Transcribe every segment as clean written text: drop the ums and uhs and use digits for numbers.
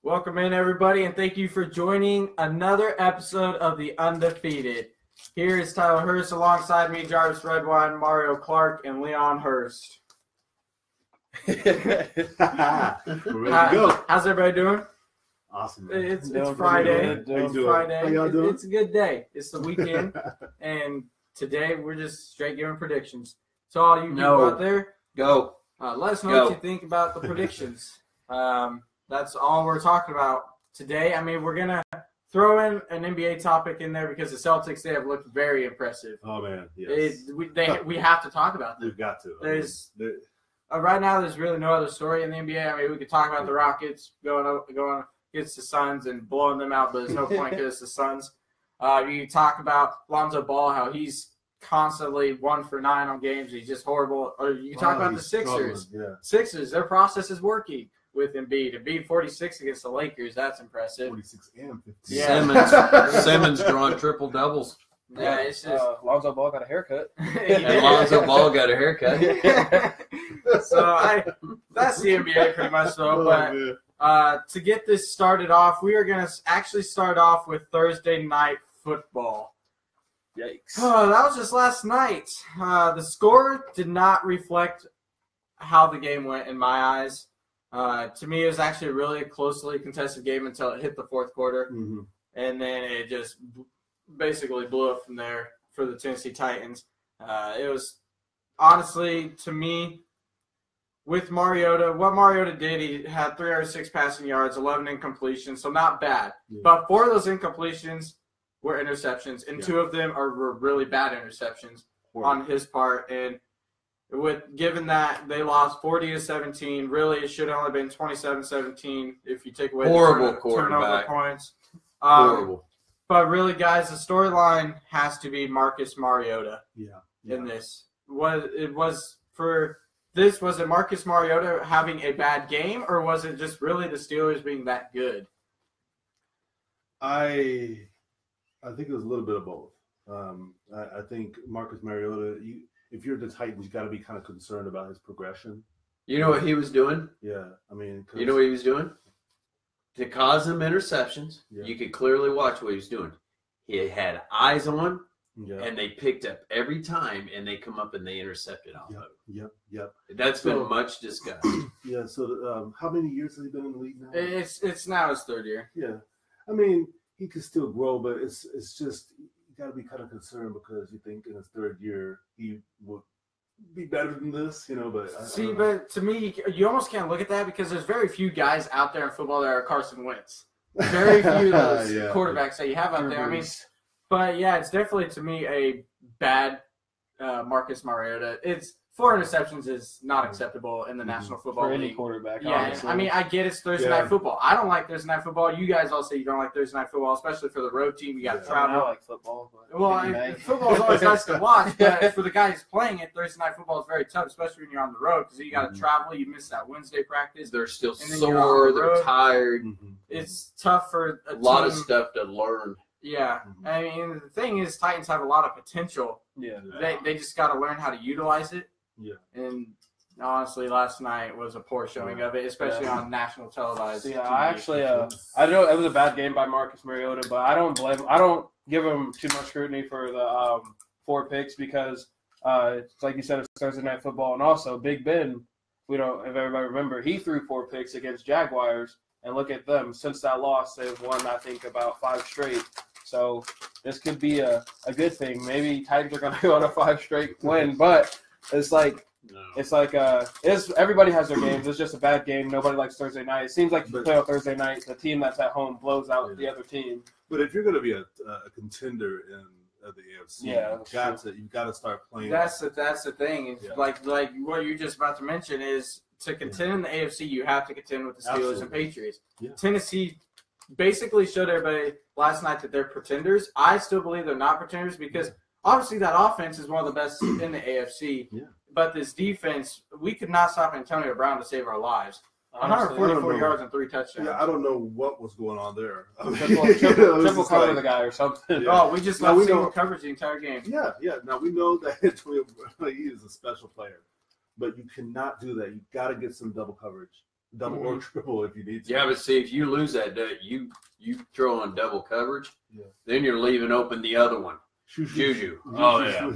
Welcome in, everybody, and thank you for joining another episode of The Undefeated. Here is Tyler Hurst alongside me, Jarvis Redwine, Mario Clark, and Leon Hurst. We're ready to go. How's everybody doing? Awesome. It's Friday. It's Friday. How y'all doing? It's a good day. It's the weekend, and today we're just straight giving predictions. So all you people out there, Go. let us know what you think about the predictions. That's all we're talking about today. I mean, we're going to throw in an NBA topic in there because the Celtics, they have looked very impressive. Oh, man. Yes. We have to talk about them. We've got to. Right now, there's really no other story in the NBA. I mean, we could talk about the Rockets going against the Suns and blowing them out, but there's no point against the Suns. You can talk about Lonzo Ball, how he's constantly 1 for 9 on games. He's just horrible. Or you can talk about the Sixers. Yeah. Sixers, their process is working with Embiid. Embiid 46 against the Lakers. That's impressive. 46 and 50. Yeah. Simmons drawing triple doubles. Yeah, it's just Lonzo Ball got a haircut. And Lonzo Ball got a haircut. So that's the NBA pretty much though. But to get this started off, we are going to actually start off with Thursday night football. Yikes. Oh, that was just last night. The score did not reflect how the game went in my eyes. To me, it was actually a really closely contested game until it hit the fourth quarter. Mm-hmm. And then it just basically blew up from there for the Tennessee Titans. It was, honestly, to me, with Mariota, what Mariota did, he had 306 passing yards, 11 incompletions, so not bad. Yeah. But 4 of those incompletions were interceptions, and 2 of them were really bad interceptions on his part. And given that they lost 40-17, really it should have only been 27-17 if you take away Horrible the turnover points. Horrible. But really, guys, the storyline has to be Marcus Mariota in this. Was it Marcus Mariota having a bad game, or was it just really the Steelers being that good? I think it was a little bit of both. I think Marcus Mariota, if you're the Titans, you got to be kind of concerned about his progression. You know what he was doing? Yeah, I mean, You know what he was doing? To cause them interceptions, Yeah. you could clearly watch what he was doing. He had eyes on, yeah, and they picked up every time, and they come up and they intercepted off of it. yep. That's So- been much discussed. Yeah. So, how many years has he been in the league now? It's now his 3rd year. Yeah, I mean, he could still grow, but it's just you got to be kind of concerned because you think in his 3rd year he would be better than this, But But to me, you almost can't look at that because there's very few guys out there in football that are Carson Wentz. Very few of those quarterbacks that you have out there. I mean, but yeah, it's definitely to me a bad Marcus Mariota. 4 interceptions is not acceptable in the National Football For any League. quarterback, Yeah, honestly. I mean, I get it's Thursday night football. I don't like Thursday night football. You guys all say you don't like Thursday night football, especially for the road team. You got to I travel. like football. But Well, football is always nice to watch, but for the guys playing it, Thursday night football is very tough, especially when you're on the road because you got to travel. You miss that Wednesday practice. They're still And then you're sore. on the They're road. tired. It's tough for a A lot of team. stuff to learn. Yeah, I mean, the thing is, Titans have a lot of potential. yeah. They just got to learn how to utilize it. Yeah. And honestly, last night was a poor showing of it, especially on national televised. So, yeah, TV. I actually, I know it was a bad game by Marcus Mariota, but I don't give him too much scrutiny for the 4 picks because, it's like you said, it's Thursday night football, and also Big Ben. If everybody remember, he threw 4 picks against Jaguars, and look at them. Since that loss, they've won, I think, about 5 straight. So this could be a good thing. Maybe Titans are going to go on a 5 straight win, but it's like. No. It's like everybody has their games. It's just a bad game. Nobody likes Thursday night. It seems like if you play on Thursday night, the team that's at home blows out the other team. But if you're going to be a contender in the AFC, you've got to start playing. That's the thing. Yeah. Like what you're just about to mention is to contend in the AFC, you have to contend with the Steelers and Patriots. Yeah. Tennessee basically showed everybody last night that they're pretenders. I still believe they're not pretenders because obviously that offense is one of the best in the AFC. Yeah. But this defense, we could not stop Antonio Brown to save our lives. Honestly, 144 yards and 3 touchdowns. Yeah, I don't know what was going on there. I mean, triple cover the guy or something. Yeah. Oh, we just Now left we single know- coverage the entire game. Yeah. Now we know that Antonio Brown, he is a special player, but you cannot do that. You got to get some double coverage. double or triple if you need to. Yeah, but see, if you lose that day, you throw on double coverage, then you're leaving open the other one. Juju. Oh, yeah.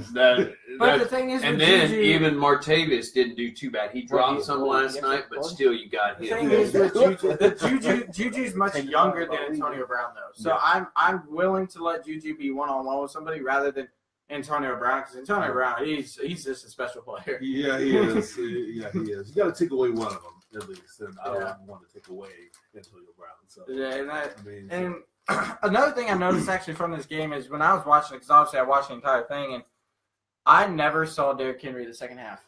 But the thing is, and then Juju, even Martavis didn't do too bad. He dropped some last night, but still you got him. The thing is with Juju's much younger than Antonio Brown, though. So I'm willing to let Juju be one-on-one with somebody rather than Antonio Brown, because Antonio Brown, he's just a special player. Yeah, he is. Yeah, he is. You got to take away one of them at least, and I don't want to take away Antonio Brown. So and another thing I noticed actually from this game is when I was watching it, because obviously I watched the entire thing, and I never saw Derrick Henry the second half.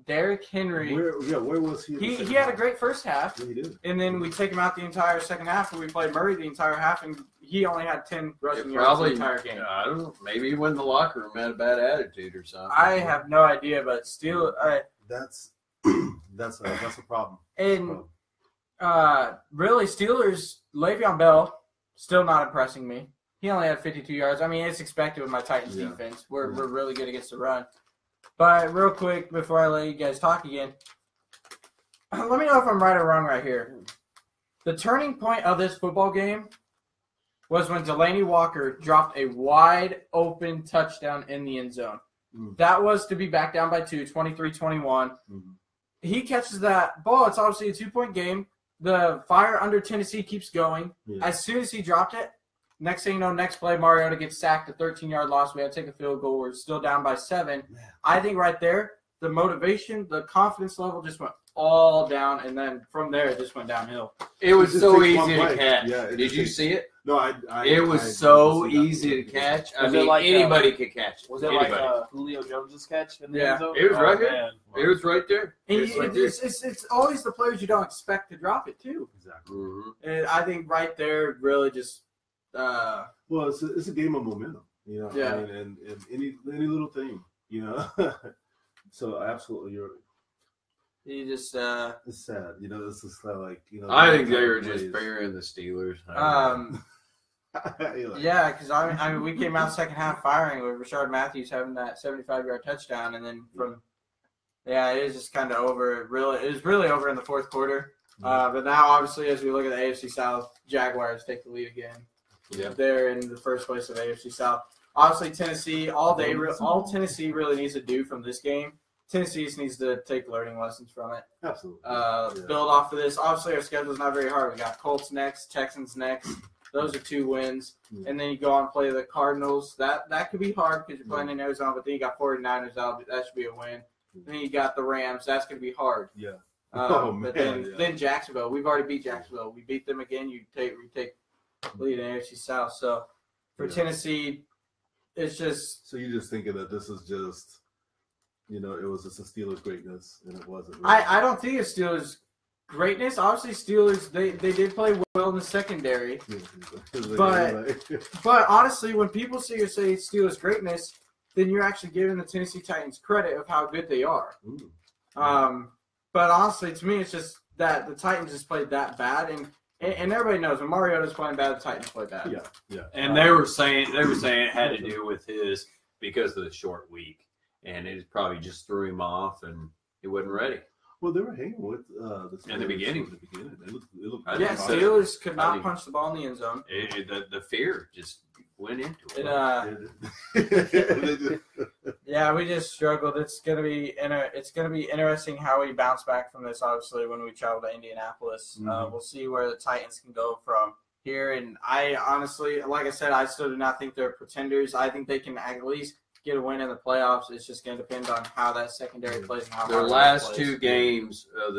Derrick Henry. Where was he? He had a great first half. Yeah, he did. And then we take him out the entire second half, and we played Murray the entire half, and he only had 10 rushing yards the entire game. I don't know. Maybe he went in the locker room, had a bad attitude or something. I have no idea, but still, that's a problem. And really, Steelers, Le'Veon Bell, still not impressing me. He only had 52 yards. I mean, it's expected with my Titans defense. We're really good against the run. But real quick, before I let you guys talk again, let me know if I'm right or wrong right here. The turning point of this football game was when Delanie Walker dropped a wide-open touchdown in the end zone. That was to be back down by 2, 23-21. He catches that ball. It's obviously a 2-point game. The fire under Tennessee keeps going. As soon as he dropped it, next thing you know, next play, Mariota gets sacked, a 13-yard loss. We had to take a field goal. We're still down by 7. I think right there, the motivation, the confidence level just went all down, and then from there, it just went downhill. It was so easy to catch. Yeah, Did you see it? No, it was so easy to catch. I mean, anybody could catch it. Was it like Julio Jones' catch in the end zone? It was right there. It was right there. It's always the players you don't expect to drop it, too. Exactly. And I think right there really just well, it's a game of momentum, you know. Yeah. I mean, and any little thing, you know. So absolutely, you just it's sad, you know. It's just like, you know. I think they were just favoring the Steelers. Yeah, because I mean, we came out second half firing with Rashard Matthews having that 75-yard touchdown, and then from it was just kind of over. It was really over in the fourth quarter. But now, obviously, as we look at the AFC South, Jaguars take the lead again. Yeah, they're in the first place of AFC South. Obviously, Tennessee, all Tennessee really needs to do from this game, Tennessee just needs to take learning lessons from it. Absolutely. Build off of this. Obviously, our schedule is not very hard. We got Colts next, Texans next. Those are 2 wins. And then you go on and play the Cardinals. That could be hard because you're playing in Arizona, but then you got 49ers out. That should be a win. Then you got the Rams. That's going to be hard. Yeah. But then Jacksonville. We've already beat Jacksonville. We beat them again. We take lead in AFC South. So for Tennessee, it's just. So you're just thinking that this is just, you know, it was just a Steelers greatness, and it wasn't. Really. I don't think it's Steelers greatness. Obviously, Steelers they did play well in the secondary, but honestly, when people say Steelers greatness, then you're actually giving the Tennessee Titans credit of how good they are. But honestly, to me, it's just that the Titans just played that bad, and everybody knows when Mariota's playing bad, the Titans play bad. Yeah. And they were saying it had to do with because of the short week, and it probably just threw him off, and he wasn't ready. Well, they were hanging with the Steelers in the beginning. They looked Steelers could not punch the ball in the end zone. The fear just went into it. We just struggled. It's gonna be interesting how we bounce back from this. Obviously, when we travel to Indianapolis, we'll see where the Titans can go from here. And I honestly, like I said, I still do not think they're pretenders. I think they can at least get a win in the playoffs. It's just going to depend on how that secondary plays and how their last 2 games of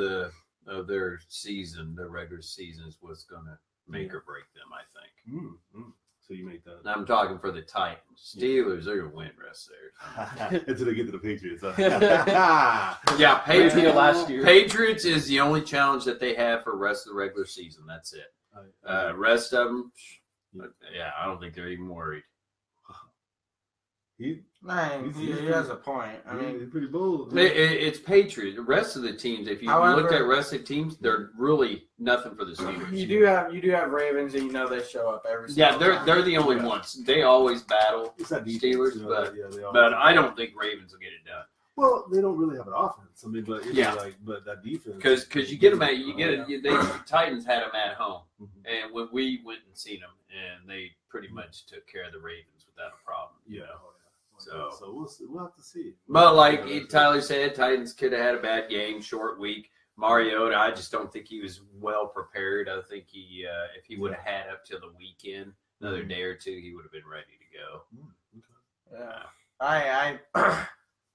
their season, their regular season, is what's going to make or break them, I think. So you make that. And I'm talking for the Titans. Steelers, they're going to win the rest of theirs. Until they get to the Patriots. Patriots last year. Patriots is the only challenge that they have for the rest of the regular season. That's it. Rest of them, I don't think they're even worried. He has a point. I mean, he's pretty bold. It's Patriots. The rest of the teams, if you look at the rest of the teams, they're really nothing for the Steelers. You do have Ravens, and you know they show up every single time. They're the only ones. They always battle Steelers, but I don't think Ravens will get it done. Well, they don't really have an offense. I mean, but but that defense. Because you get them the Titans had them at home, and when we went and seen them, and they pretty much took care of the Ravens without a problem. Yeah. So we'll have to see. But like Tyler said, Titans could have had a bad game, short week. Mariota, I just don't think he was well prepared. I think he, if he would have had up till the weekend, another day or two, he would have been ready to go. Yeah, I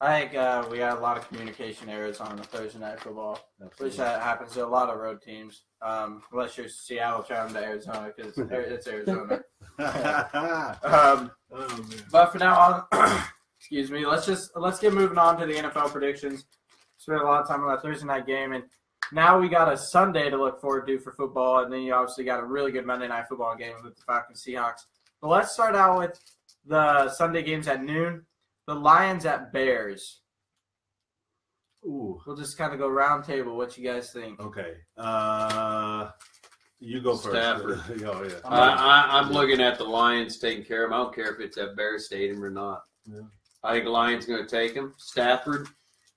think we got a lot of communication errors on the Thursday Night Football, which happens to a lot of road teams, unless you're Seattle traveling to Arizona because it's Arizona. But for now on, excuse me, let's get moving on to the NFL predictions. Spent a lot of time on that Thursday night game, and now we got a Sunday to look forward to for football, and then you obviously got a really good Monday night football game with the Falcons Seahawks. But let's start out with the Sunday games at noon. The Lions at Bears. Ooh. We'll just kind of go round table. What you guys think? Okay. You go first. Stafford. Oh, yeah. I'm looking at the Lions taking care of them. I don't care if it's at Bears Stadium or not. Yeah. I think the Lions going to take him. Stafford,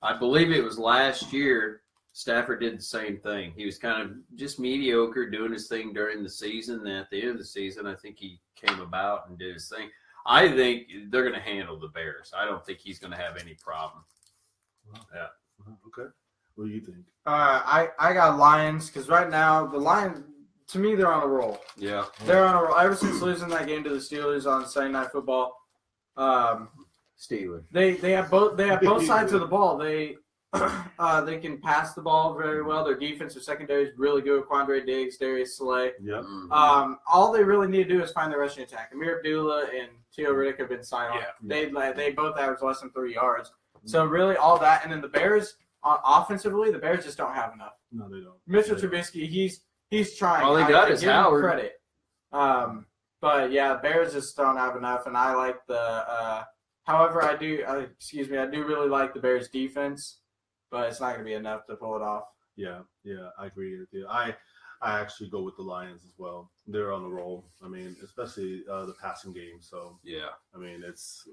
I believe it was last year, Stafford did the same thing. He was kind of just mediocre doing his thing during the season. And at the end of the season, I think he came about and did his thing. I think they're going to handle the Bears. I don't think he's going to have any problem. Yeah. Okay. What do you think? I got Lions because right now the Lions, to me, they're on a roll. Yeah. They're on a roll. Ever since losing that game to the Steelers on Sunday Night Football, Steelers. They have both sides of the ball. They can pass the ball very well. Their defensive secondary is really good. Quandre Diggs, Darius Slay. Yep. All they really need to do is find the rushing attack. Amir Abdullah and Theo Riddick have been signed on. They both average less than 3 yards. So really all that. And then the Bears, offensively, the Bears just don't have enough. No, they don't. Mitchell Trubisky, he's trying. All they got is Howard. Credit. But yeah, Bears just don't have enough. And I like the however, I do really like the Bears defense. But it's not going to be enough to pull it off. Yeah, I agree with you. I actually go with the Lions as well. They're on the roll. I mean, especially the passing game. So yeah, I mean, it's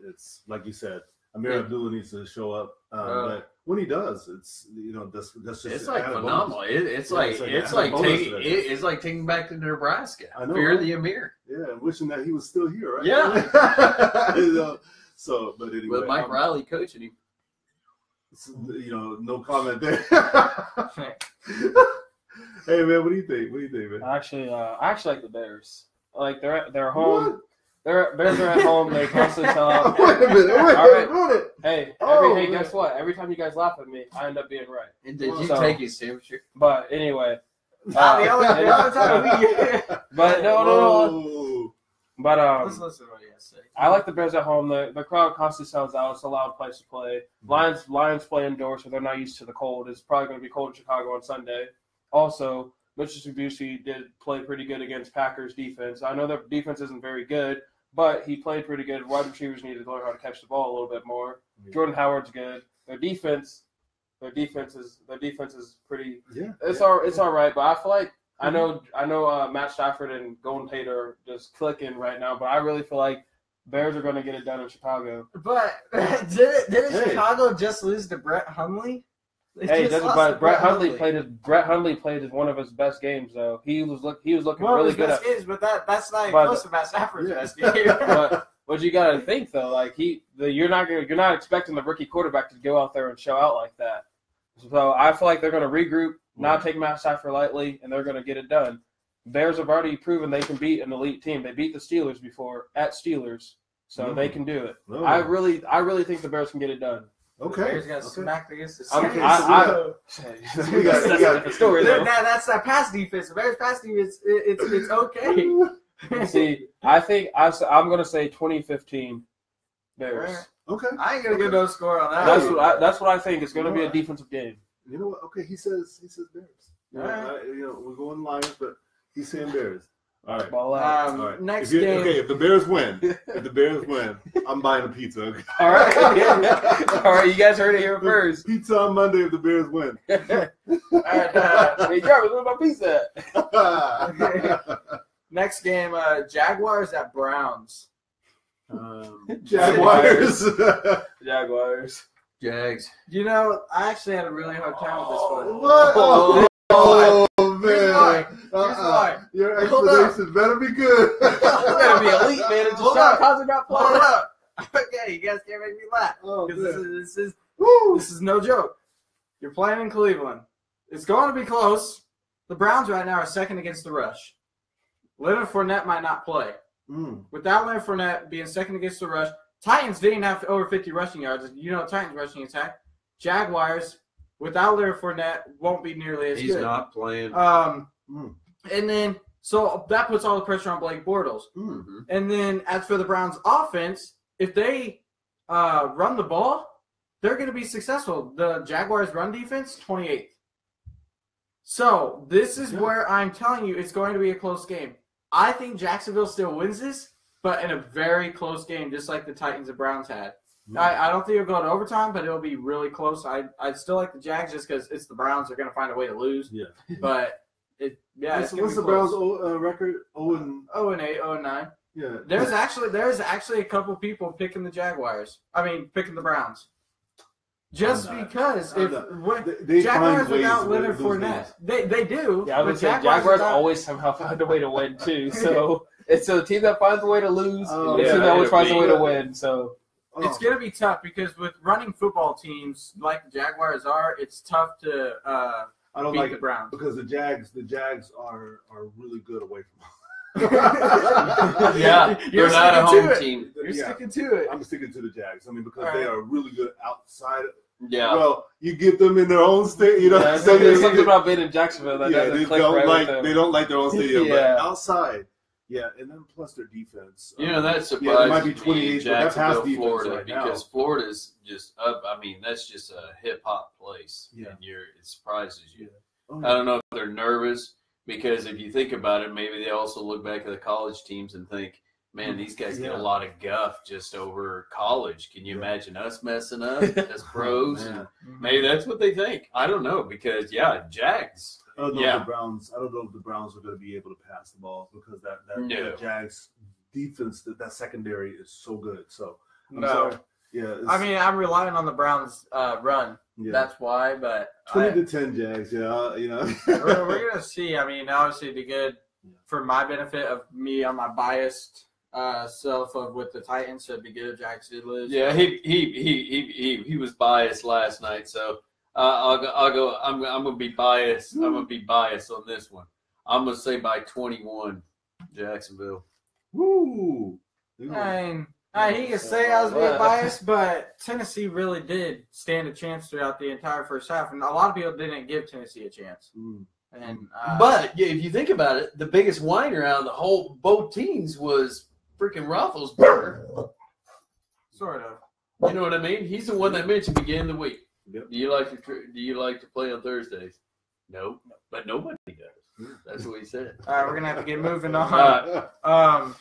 like you said, Amir Abdullah needs to show up. But when he does, it's that's just it's like phenomenal. It's like taking back to Nebraska. I know, Fear the Amir. Yeah, wishing that he was still here. Right? Yeah. So, but anyway, with Mike Riley coaching him. No comment there. Hey man, what do you think? Man? I actually like the Bears. Like they're home. Bears are at home. They constantly sell out. Wait a minute. Hey, guess what? Every time you guys laugh at me, I end up being right. And did you take his temperature? But anyway, the only time we but no. But let's listen to what he has to say. I like the Bears at home. The crowd constantly sells out. It's a loud place to play. Lions play indoors, so they're not used to the cold. It's probably going to be cold in Chicago on Sunday. Also, Mitchell Trubisky did play pretty good against Packers defense. I know their defense isn't very good, but he played pretty good. Wide receivers need to learn how to catch the ball a little bit more. Jordan Howard's good. Their defense is pretty. Yeah, it's all right, but I feel like. I know. Matt Stafford and Golden Tate are just clicking right now, but I really feel like Bears are going to get it done in Chicago. But didn't Chicago just lose to Brett Hundley? Brett Hundley played one of his best games though. He was looking really good at games, but that's not even close to Matt Stafford's best game. But you got to think though, like you're not expecting the rookie quarterback to go out there and show out like that. So I feel like they're going to regroup. Not take Matt Stafford lightly, and they're going to get it done. Bears have already proven they can beat an elite team. They beat the Steelers before at Steelers, so they can do it. No. I really think the Bears can get it done. Okay. The Bears got smacked against the Steelers. We got a different story though. That's that pass defense. The Bears pass defense, it's okay. See, I think I'm going to say 2015 Bears. Right. Okay. I ain't going to get no score on that. That's what I think. It's going to be a defensive game. You know what? Okay, he says Bears. We're going Lions, but he's saying Bears. All right. All right. Next game. Okay, if the Bears win, I'm buying a pizza. Okay? All right. All right. You guys heard it here first. Pizza on Monday if the Bears win. All right. Hey, Jarvis, where's my pizza at? Next game, Jaguars at Browns. Jaguars. Jaguars. Jags. You know, I actually had a really hard time with this one. What? Oh, man. Here's why. Your explanation better be good. You gotta be elite, man. It's just Sean Cousin got played up. Okay, you guys can't make me laugh. This is no joke. You're playing in Cleveland. It's going to be close. The Browns right now are second against the rush. Leonard Fournette might not play. Without Leonard Fournette being second against the rush, Titans didn't have over 50 rushing yards. You know, Titans rushing attack. Jaguars, without Leonard Fournette, won't be nearly as good. He's not playing. And then, so that puts all the pressure on Blake Bortles. Mm-hmm. And then, as for the Browns' offense, if they run the ball, they're going to be successful. The Jaguars' run defense, 28th. So, this is where I'm telling you it's going to be a close game. I think Jacksonville still wins this, but in a very close game, just like the Titans and Browns had. I don't think it'll go to overtime, but it'll be really close. I'd still like the Jags just because it's the Browns. They're going to find a way to lose. Yeah. But, what's the Browns' record? 0-8, 0-9. Yeah. There's actually a couple people picking the Jaguars. Picking the Browns. Just because they Jaguars without Leonard Fournette, they do. Yeah, I would say Jaguars always somehow find a way to win too. So it's a team that finds a way to lose, and a team that always finds a way to win. So it's gonna be tough because with running football teams like the Jaguars are, it's tough to beat the Browns because the Jags are really good away from home. You're not a home team. You're sticking to it. I'm sticking to the Jags. Because they are really good outside. Yeah. Well, you get them in their own state. You know, there's something about being in Jacksonville that doesn't click right with them. They don't like their own stadium, but outside. Yeah, and then plus their defense. That surprises it might be 28, Jacksonville, Florida, right because Florida's just up. That's just a hip hop place, and it surprises you. I don't know if they're nervous. Because if you think about it, maybe they also look back at the college teams and think, man, these guys get a lot of guff just over college. Can you imagine us messing up as pros? Maybe that's what they think. I don't know because, Jags. I don't know if the Browns are going to be able to pass the ball because that Jags defense, that secondary is so good. So, I'm sorry. Yeah, I'm relying on the Browns' run. Yeah. That's why, but 20-10 Jags. we're gonna see. Obviously, it'd be good for my benefit of me on my biased self of with the Titans. So it'd be good if Jags did lose. Yeah, he was biased last night. So I'll go. I'm gonna be biased. I'm gonna be biased on this one. I'm gonna say by 21, Jacksonville. Woo! He can say I was being biased, but Tennessee really did stand a chance throughout the entire first half, and a lot of people didn't give Tennessee a chance. But if you think about it, the biggest whiner out of both teams was freaking Roethlisberger. Sort of. You know what I mean? He's the one that mentioned beginning of the week. Yep. Do you like to play on Thursdays? No, but nobody does. That's what he said. All right, we're gonna have to get moving on.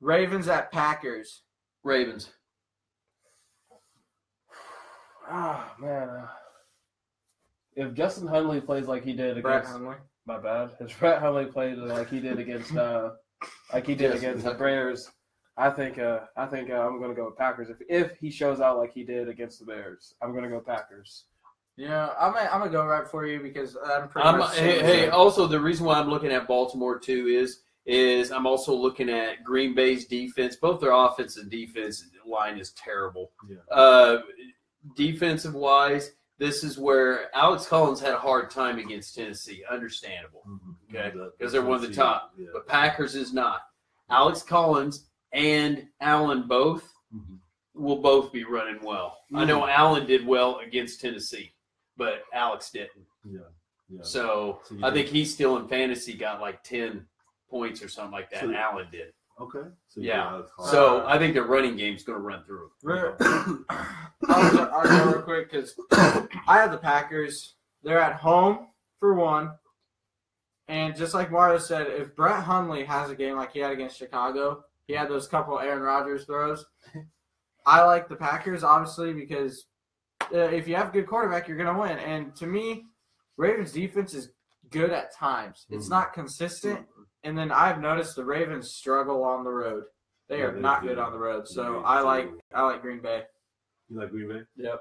Ravens at Packers. Ravens. Oh, man. If Justin Hundley plays like he did against my bad. If Brett Hundley played like he did against against the Bears, I think I'm going to go with Packers. If he shows out like he did against the Bears, I'm going to go Packers. Yeah, I'm gonna go right for you because I'm pretty much. Also the reason why I'm looking at Baltimore too is I'm also looking at Green Bay's defense. Both their offense and defense line is terrible. Yeah. Defensive-wise, this is where Alex Collins had a hard time against Tennessee. Understandable, okay, because they're one of the top. Yeah. But Packers is not. Alex Collins and Allen both will both be running well. I know Allen did well against Tennessee, but Alex didn't. Yeah. So I think he's still in fantasy, got like 10 points or something like that, and Allen did. Okay. So I think their running game's going to run through. I'll go real quick because I have the Packers. They're at home for one. And just like Mario said, if Brett Hundley has a game like he had against Chicago, he had those couple Aaron Rodgers throws. I like the Packers, obviously, because if you have a good quarterback, you're going to win. And to me, Ravens' defense is good at times. It's not consistent. And then I've noticed the Ravens struggle on the road. They are not good on the road. So I like Green Bay. You like Green Bay? Yep.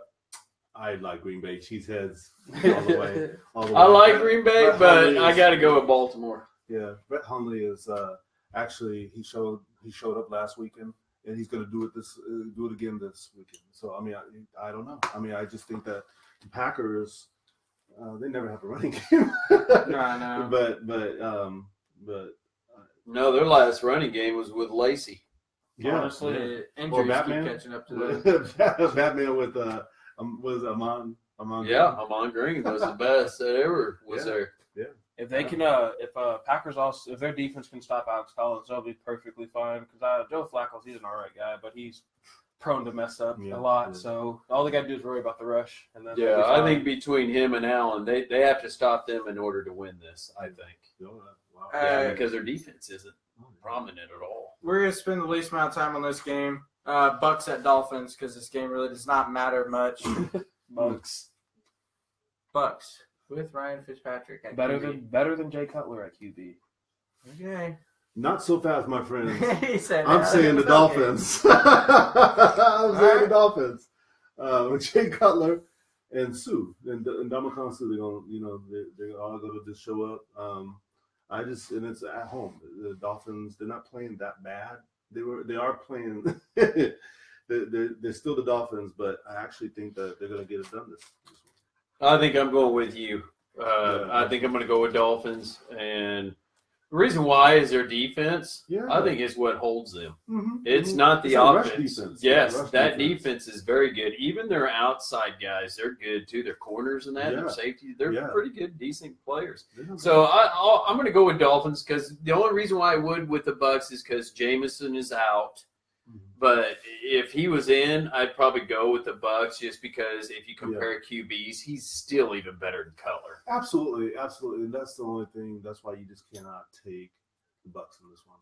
I like Green Bay. Cheeseheads all the way. I like Green Bay, but I got to go with Baltimore. Yeah, Brett Hundley is actually he showed up last weekend, and he's going to do it again this weekend. So I mean, I don't know. I mean, I just think that the Packers they never have a running game. No, I know. But no, their last running game was with Lacey. Yeah, honestly, injuries keep catching up to them. Batman with was Amon. Yeah, Amon Green was the best that ever was there. Yeah. If they can, if Packers also, if their defense can stop Alex Collins, they'll be perfectly fine. Because Joe Flacco, he's an all right guy, but he's prone to mess up a lot. Yeah. So all they got to do is worry about the rush. And then I think between him and Allen, they have to stop them in order to win this. I think. Wow. Because their defense isn't prominent at all. We're gonna spend the least amount of time on this game. Bucks at Dolphins, because this game really does not matter much. Bucks with Ryan Fitzpatrick at better than Jay Cutler at QB. Okay. Not so fast, my friends. He said I'm saying the Dolphins. I'm saying the Dolphins. With Jay Cutler and Sue and Ndamukong Suh, they're all going to just show up. And it's at home. The Dolphins, they're not playing that bad. They are playing. they're still the Dolphins, but I actually think that they're going to get it done this week. I think I'm going with you. I think I'm going to go with Dolphins, and the reason why is their defense. Yeah. I think is what holds them. Mm-hmm. It's not the offense. Yes, that defense is very good. Even their outside guys, they're good too. Their corners and that, their safety, they're pretty good, decent players. So I'm going to go with Dolphins because the only reason why I would with the Bucks is because Jameson is out. But if he was in, I'd probably go with the Bucks just because if you compare QBs, he's still even better than Cutler. Absolutely. And that's the only thing. That's why you just cannot take the Bucks in this one.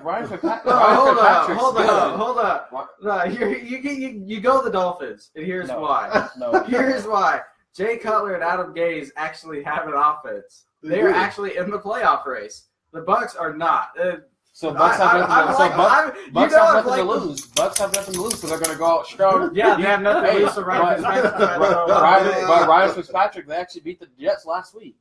Ryan Fitzpatrick. Hold up. No, you go the Dolphins, and here's why. No. Here's why. Jay Cutler and Adam Gase actually have an offense. They are actually in the playoff race. The Bucks are not. So Bucks have nothing to lose. Bucks have nothing to lose, so they're going to go out strong. Yeah, they have nothing to lose. So Ryan Fitzpatrick, they actually beat the Jets last week.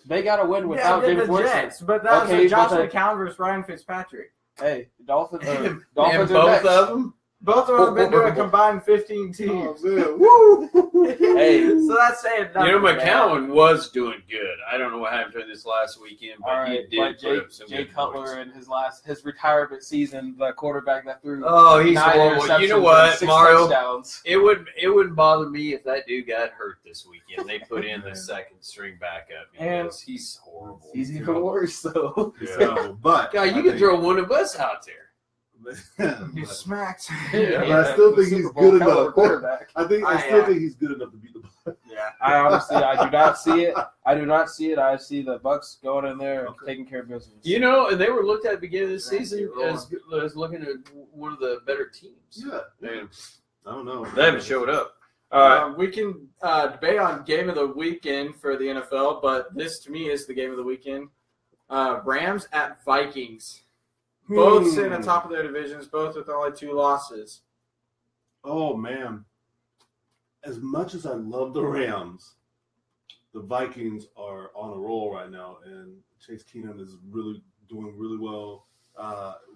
They got to win without David Winston. But that was Josh McCown versus Ryan Fitzpatrick. Hey, Dolphins and both of them. Both of them have been to a combined 15 teams. Oh, woo! Hey, so that's saying nothing. McCown was doing good. I don't know what happened to this last weekend, but he did put up some Jay Cutler in his retirement season, the quarterback that threw. Oh, he's horrible. You know what, Mario? Touchdowns. It wouldn't bother me if that dude got hurt this weekend. They put in the second string backup because he's horrible. He's even worse, though. Yeah. But God, you could throw one of us out there. You smacked. But I still think he's good enough. I still think he's good enough to beat the Bucks. Yeah, I do not see it. I see the Bucks going in there and taking care of business. And they were looked at at the beginning of the season as looking at one of the better teams. Yeah. And I don't know. They haven't showed up. We can debate on game of the weekend for the NFL, but this to me is the game of the weekend. Rams at Vikings. Both sitting at top of their divisions, both with only 2 losses. Oh, man. As much as I love the Rams, the Vikings are on a roll right now, and Chase Keenum is really doing really well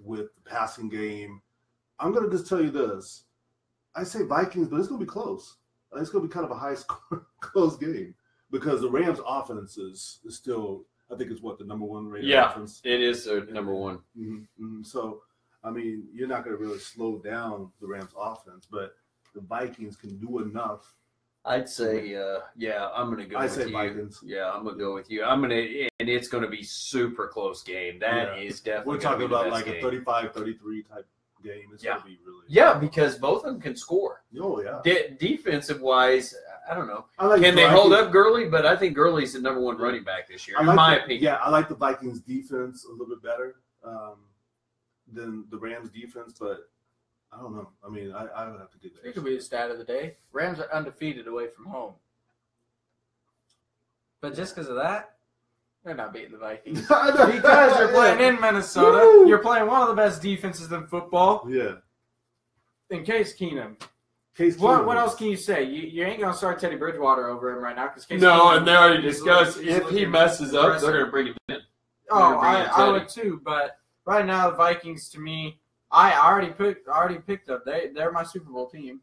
with the passing game. I'm going to just tell you this. I say Vikings, but it's going to be close. It's going to be kind of a high-score, close game because the Rams' offense is still – I think it's the number 1 rated offense. Yeah, it is their number 1. Mm-hmm, mm-hmm. So, I mean, you're not going to really slow down the Rams' offense, but the Vikings can do enough. I'd say, I'm going to go with you. Vikings. Yeah, I'm going to go with you. And it's going to be super close game. That is definitely. We're talking about like a 35-33 type game. It's going to be really. Yeah, because both of them can score. Oh yeah. Defensive wise, I don't know. Can they hold up Gurley? But I think Gurley's the number 1 running back this year, in my opinion. Yeah, I like the Vikings defense a little bit better than the Rams defense, but I don't know. I mean, I would have to do that. It could be the stat of the day. Rams are undefeated away from home. But just because of that, they're not beating the Vikings. Because you're playing in Minnesota. Woo! You're playing one of the best defenses in football. Yeah. In Case Keenum. What else can you say? You ain't gonna start Teddy Bridgewater over him right now because and they already discussed if he messes up, they're gonna bring him in. Oh, I would too, but right now the Vikings, to me, I already picked them. They're my Super Bowl team.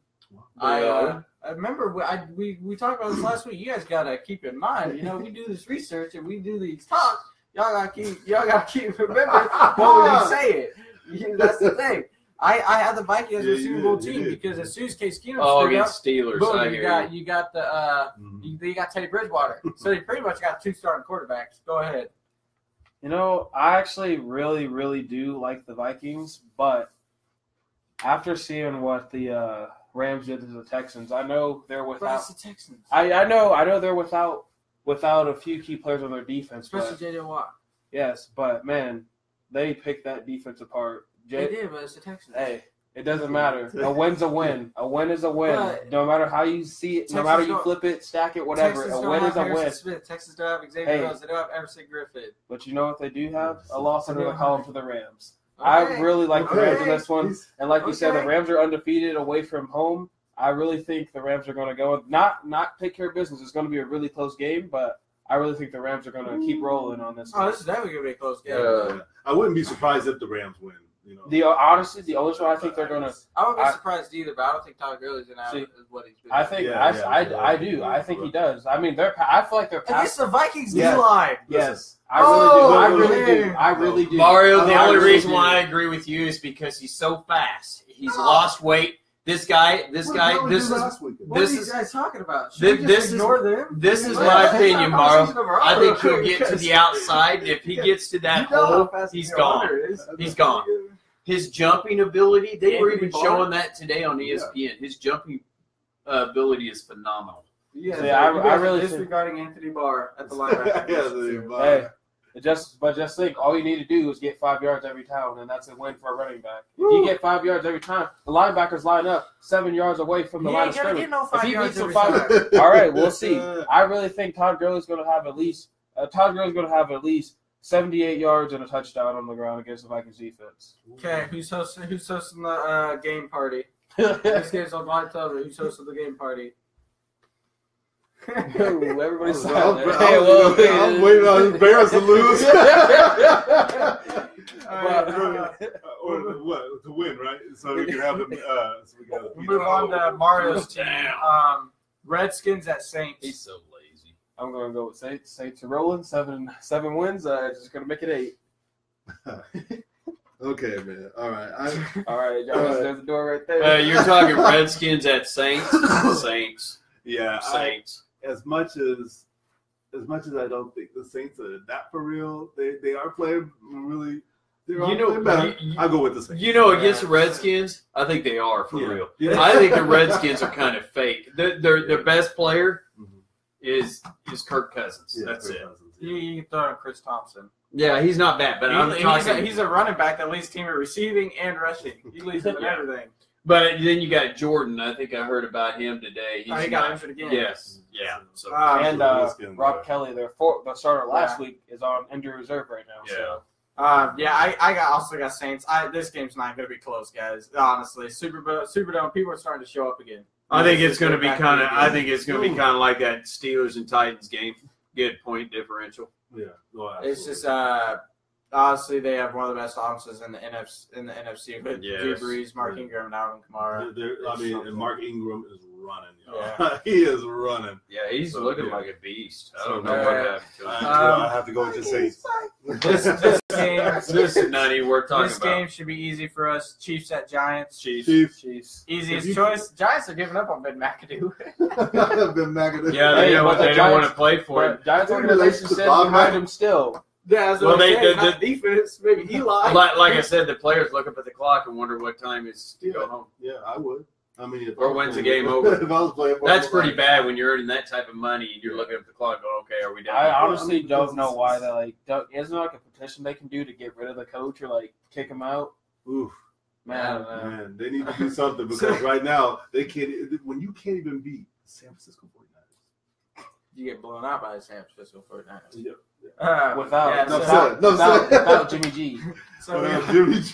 I remember we talked about this last week. You guys gotta keep in mind, we do this research and we do these talks. Y'all gotta keep remember what we say it. That's the thing. I had the Vikings as a Super Bowl team because as soon as Case Keenum against Steelers, boom, you got Teddy Bridgewater. So you pretty much got 2 starting quarterbacks. Go ahead. I actually really, really do like the Vikings, but after seeing what the Rams did to the Texans, I know they're without. But it's the Texans. I know they're without a few key players on their defense, especially J.J. Watt. Yes, but man, they picked that defense apart. They did, but it's the Texans. Hey, it doesn't matter. A win's a win. A win is a win. But no matter how you see it, no matter you flip it, stack it, whatever. Texas a win is a win. Smith. Texas don't have Xavier Rhodes. They don't have Everson Griffin. But you know what they do have? A loss under the column for the Rams. Okay. I really like the Rams in this one. And like you said, the Rams are undefeated away from home. I really think the Rams are going to go not take care of business. It's going to be a really close game, but I really think the Rams are going to keep rolling on this one. This is definitely going to be a close game. I wouldn't be surprised if the Rams win. Honestly, the only one I think they're going to. I wouldn't be surprised either, but I don't think Todd Gurley's going to have what he's been. I think I do. I think he does. I mean, I feel like they're against the Vikings D-line. Yes, I really do. Mario, the only reason why I agree with you is because he's so fast. He's lost weight. This guy. What are you guys talking about? Ignore them? This is my opinion, Mario. I think he'll get to the outside. If he gets to that hole, he's gone. He's gone. His jumping ability, they were even showing that today on ESPN. His jumping ability is phenomenal. I really disregarding Anthony Barr at the linebacker. Just think, all you need to do is get 5 yards every time, and that's a win for a running back. If you get 5 yards every time, the linebackers line up 7 yards away from the line of scrimmage. If he beats them 5 all right, we'll see. I really think Todd Gurley's going to have at least 78 yards and a touchdown on the ground against the Vikings defense. Okay, who's hosting the game party? This game's on live television. Who's hosting the game party? Everybody's silent. I'm waiting on Bears to lose. To win, right? So we can have them. We'll move on to Mario's team. Redskins at Saints. He's so lazy. I'm going to go with Saints. Saints are rolling. Seven wins. Just going to make it 8. Okay, man. All right. All right, Josh. There's the door right there. You're talking Redskins at Saints. Saints. Yeah, Saints. As much as I don't think the Saints are that for real, they are playing really. I go with the Saints. Against the Redskins, I think they are for real. Yeah. I think the Redskins are kind of fake. Their best player is Kirk Cousins. Yeah, that's it. You can throw in Chris Thompson. Yeah, he's not bad, but he's a running back that leads team in receiving and rushing. He leads them in everything. But then you got Jordan. I think I heard about him today. He got injured again. Yes. Yeah. So and Rob Kelly, the starter last week, is on injury reserve right now. Yeah. So. I also got Saints. This game's not going to be close, guys. Honestly, Superdome, people are starting to show up again. I think it's going to be kind of. I think it's going to be kind of like that Steelers and Titans game. Good point differential. Yeah. It's just honestly, they have one of the best offenses in the NFC with Drew Brees, Mark Ingram, and Alvin Kamara. And Mark Ingram is running. Yeah. He is running. Yeah, he's looking like a beast. I don't know what happened to him. I have to go with the Saints. This is nutty. We're talking this game should be easy for us. Chiefs at Giants. Chiefs. Easiest choice. Giants are giving up on Ben McAdoo. Ben McAdoo. Yeah, they don't want to play for him. Giants organization said behind him still. Yeah, the defense, maybe Eli. Like I said, the players look up at the clock and wonder what time it's going home. Yeah, I would. I mean, or when's the game over? If I was playing, that's pretty bad when you're earning that type of money and you're looking at the clock going, okay, are we done? I honestly don't know why they isn't there like a petition they can do to get rid of the coach or kick him out? Oof. Man, they need to do something because right now they can't. When you can't even beat San Francisco 49ers. You get blown out by the San Francisco 49ers. Yeah. without Jimmy G. So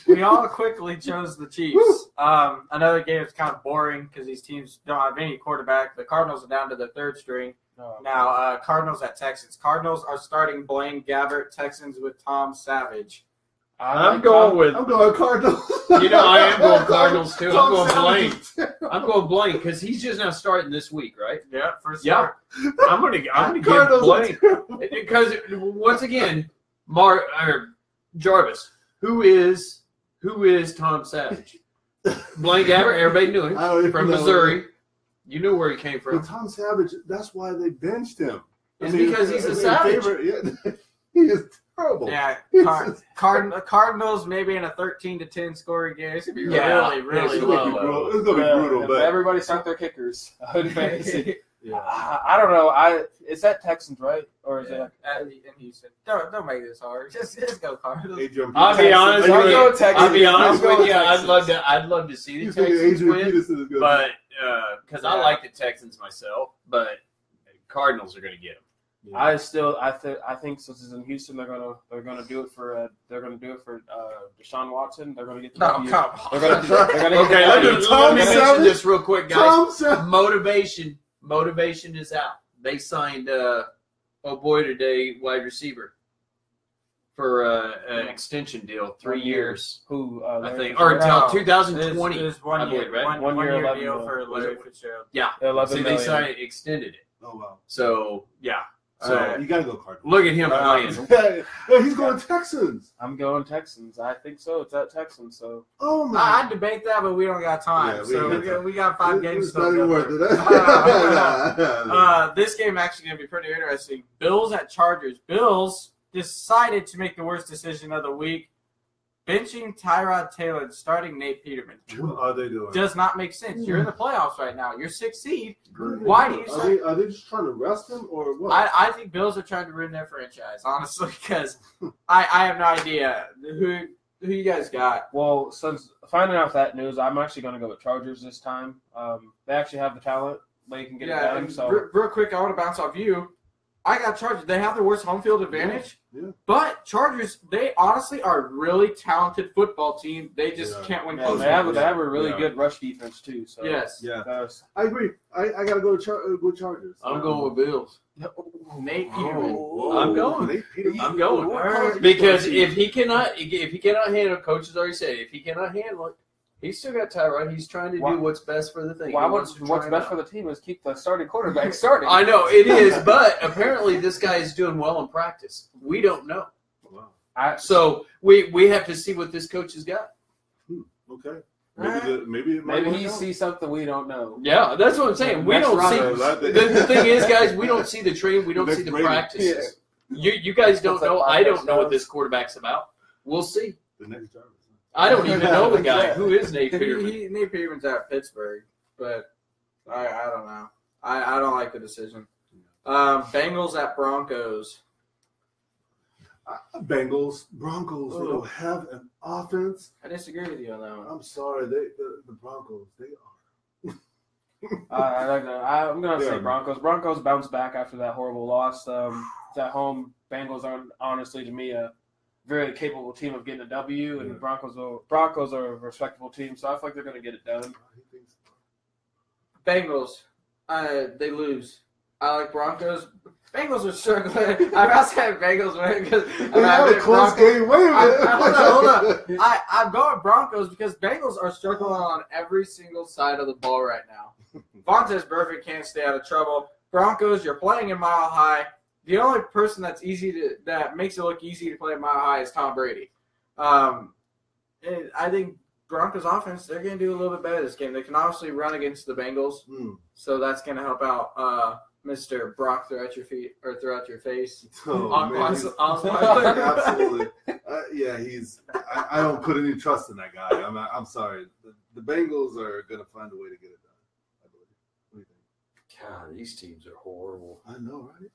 we all quickly chose the Chiefs. Another game that's kind of boring because these teams don't have any quarterback. The Cardinals are down to the third string. Now, Cardinals at Texans. Cardinals are starting Blaine Gabbert. Texans with Tom Savage. I'm going Cardinals. I am going Cardinals too. I'm going Blaine. I'm going Blaine because he's just now starting this week, right? Yeah, first start. I'm gonna give Blaine because once again, Jarvis, who is Tom Savage? Blaine Gabbert, everybody knew him from Missouri. You knew where he came from. But Tom Savage, that's why they benched him. Because he's a Savage. He is terrible. Yeah, Cardinals maybe in a 13-10 scoring game. It's gonna be really low. It's gonna be brutal. But everybody start their kickers. I don't know. Is that Texans, right? Or is it in Houston? Don't make this hard. Just go Cardinals. I'll be honest with you. I'd love to see the Texans win, but because I like the Texans myself, but Cardinals are going to get them. Yeah. I think since it's in Houston, they're gonna do it for Deshaun Watson. They're gonna get the W. Come on. Okay, let me mention this real quick, guys. Motivation is out. They signed today wide receiver for an extension deal, 3 years. Who I think, or until 2020. It's 1 year. I believe, right? One year 11 deal for Larry Fitzgerald. Yeah. 11 they signed extended it. Oh wow. So yeah. So you gotta go Cardinals. Look at him playing. He's going Texans. I'm going Texans. I think so. It's at Texans. So. Oh my! I debate that, but we don't got time. We got 5 games. It's not even worth it. This game actually gonna be pretty interesting. Bills at Chargers. Bills decided to make the worst decision of the week. Benching Tyrod Taylor and starting Nate Peterman. What are they doing? Does not make sense. You're in the playoffs right now. You're 6th seed. Why do you are they just trying to rest him or what? I think Bills are trying to ruin their franchise, honestly, because I have no idea who you guys got. Well, since finding out that news, I'm actually going to go with Chargers this time. They actually have the talent. They can get it done. So real quick, I want to bounce off you. I got Chargers. They have the worst home field advantage. Yeah. But Chargers, they honestly are a really talented football team. They just can't win close games. They have a really good rush defense, too. So. Yes. Yeah. I agree. I got to go with Chargers. I'm going with Bills. Nate Peterman. I'm going. Because if he cannot handle, coach has already said, if he cannot handle it, he's still got Tyrod. He's trying to do what's best for the thing. What's best for the team is keep the starting quarterback starting. I know, it is, but apparently this guy is doing well in practice. We don't know. Wow. So we have to see what this coach has got. Okay. Maybe he sees something we don't know. Yeah, that's what I'm saying. We don't see. The thing is, guys, we don't see the training. We don't see the practices. You guys don't know. I don't know what this quarterback's about. We'll see. The next Jarvis. I don't even know the guy. Who is Nate Peterman? Nate Peterman's at Pittsburgh, but I don't know. I don't like the decision. Bengals at Broncos. Broncos. They don't have an offense. I disagree with you on that one. I'm sorry. The Broncos, they are. I'm going to say Broncos. Broncos bounce back after that horrible loss. It's at home. Bengals are honestly, to me, a very capable team of getting a W, and the Broncos are a respectable team, so I feel like they're going to get it done. Bengals, they lose. I like Broncos. Bengals are struggling. I'm not saying Bengals win because they have a close game. Wait a minute. Hold on. I'm going Broncos because Bengals are struggling on every single side of the ball right now. Vontaze Burfict can't stay out of trouble. Broncos, you're playing in Mile High. The only person that makes it look easy to play Mile High is Tom Brady. I think Broncos offense, they're going to do a little bit better this game. They can obviously run against the Bengals, so that's going to help out Mr. Brock throughout your feet or throughout your face. Absolutely. He's. I don't put any trust in that guy. I'm sorry. The Bengals are going to find a way to get it done. I believe. What do you think? God, these teams are horrible. I know, right?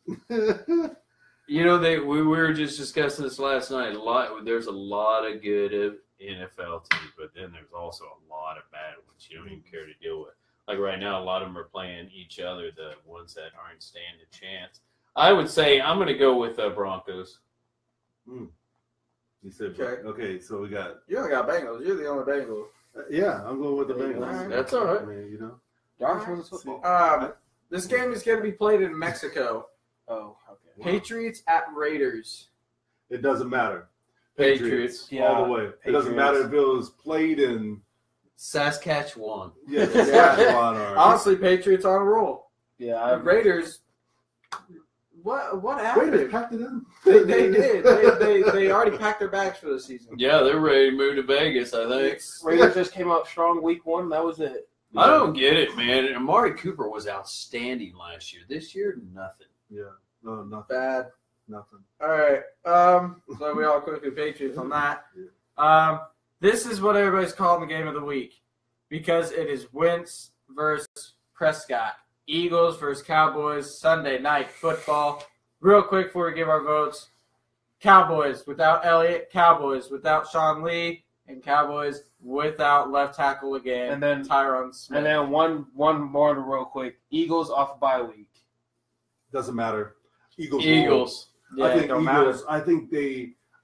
We were just discussing this last night. There's a lot of good NFL teams, but then there's also a lot of bad ones you don't even care to deal with. Like right now, a lot of them are playing each other, the ones that aren't standing a chance. I would say I'm going to go with Broncos. You said okay. So we got. You only got Bengals. You're the only Bengal. Yeah, I'm going with the Bengals. Right. That's all right. I mean, you know. Darn football. This game is going to be played in Mexico. Oh, okay. Patriots at Raiders. It doesn't matter. Patriots. All the way. Patriots. It doesn't matter if it was played in Saskatchewan. Yeah, Saskatchewan. Honestly, Patriots on a roll. Yeah, Raiders. What happened? Raiders packed it in. They did. They already packed their bags for the season. Yeah, they're ready to move to Vegas, I think. Raiders just came out strong week 1. That was it. I don't get it, man. Amari Cooper was outstanding last year. This year, nothing. Yeah. No, nothing. Bad. Nothing. All right. So we all quickly Patriots on that. This is what everybody's calling the game of the week because it is Wentz versus Prescott. Eagles versus Cowboys, Sunday night football. Real quick before we give our votes. Cowboys without Elliott, Cowboys without Sean Lee, and Cowboys without left tackle again, and then Tyron Smith. And then one more real quick. Eagles off bye week. Doesn't matter. Eagles. Yeah, I think don't Eagles. matter.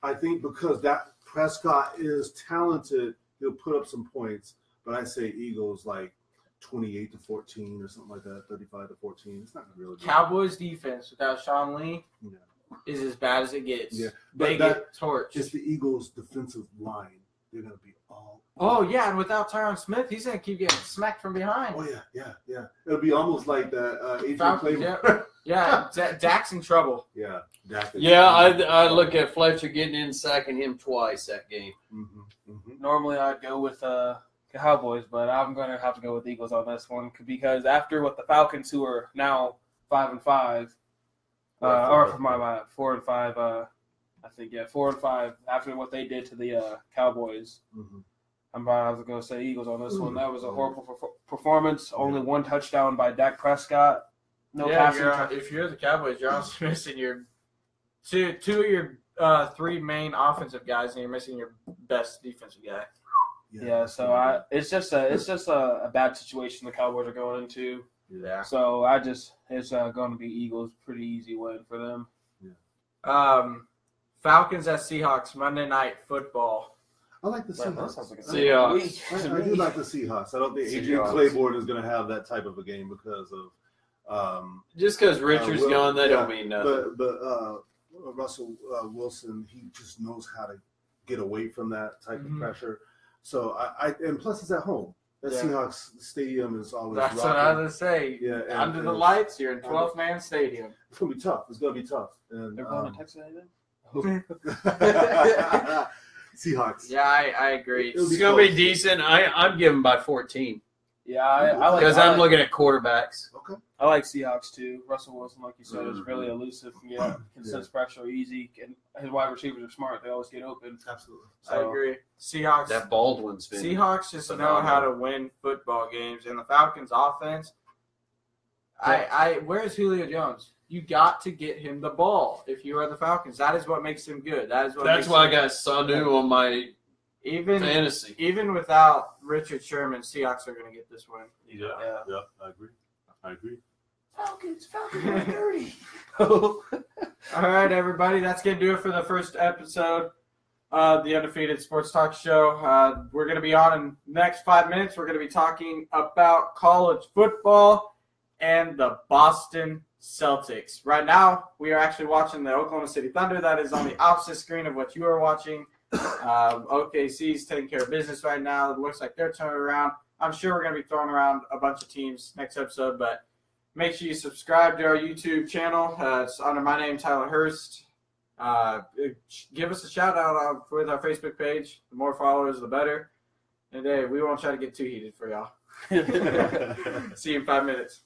I think because that Prescott is talented, he'll put up some points. But I say Eagles like 28-14 or something like that, 35-14. It's not really good. Cowboys defense without Sean Lee is as bad as it gets. Yeah, they get torched. It's the Eagles' defensive line. They're gonna be all. Oh yeah, and without Tyron Smith, he's gonna keep getting smacked from behind. Oh yeah. It'll be almost like that Adrian Claymore. Yeah, Dak's in trouble. Yeah, Dak. I look at Fletcher getting in, sacking him twice that game. Normally I'd go with Cowboys, but I'm going to have to go with Eagles on this one because after what the Falcons, who are now 5-5, or for my 4-5, I think 4-5. After what they did to the Cowboys, I'm about to go say Eagles on this one. That was a horrible performance. Only one touchdown by Dak Prescott. No passing. If you're the Cowboys, you're also missing your two of your 3 main offensive guys, and you're missing your best defensive guy. Yeah, so it's just a bad situation the Cowboys are going into. Yeah. So it's going to be Eagles, pretty easy win for them. Yeah. Falcons at Seahawks Monday Night Football. I like the Seahawks. Seahawks. I do like the Seahawks. I don't think Adrian Claymore is going to have that type of a game because of just because Richard's gone, that don't mean nothing. But Russell Wilson, he just knows how to get away from that type of pressure. So and plus it's at home. That Seahawks stadium is always. That's rocking. what I was gonna say. Yeah, under the lights, you're in 12-man stadium. It's gonna be tough. It's gonna be tough. And they're going to Texas A&M. Seahawks. Yeah, I agree. It's gonna be decent. I'm giving by 14. Yeah, I like because I'm looking at quarterbacks. Okay. I like Seahawks too. Russell Wilson, like you said, is really elusive. Yeah, can sense pressure easy, and his wide receivers are smart. They always get open. Absolutely. So, I agree. Seahawks. That Baldwin's been. Seahawks just know how to win football games, and the Falcons' offense. Where's Julio Jones? You got to get him the ball if you are the Falcons. That is what makes him good. That's why I got Sanu on my fantasy. Even without Richard Sherman, Seahawks are going to get this win. Yeah, I agree. Falcons are dirty. All right, everybody. That's going to do it for the first episode of the Undefeated Sports Talk Show. We're going to be on in the next 5 minutes. We're going to be talking about college football and the Boston Celtics. Right now, we are actually watching the Oklahoma City Thunder. That is on the opposite screen of what you are watching. OKC's taking care of business right now. It looks like they're turning around. I'm sure we're going to be throwing around a bunch of teams next episode, but make sure you subscribe to our YouTube channel. It's under my name, Tyler Hurst. Give us a shout out with our Facebook page. The more followers, the better. And hey, we won't try to get too heated for y'all. See you in 5 minutes.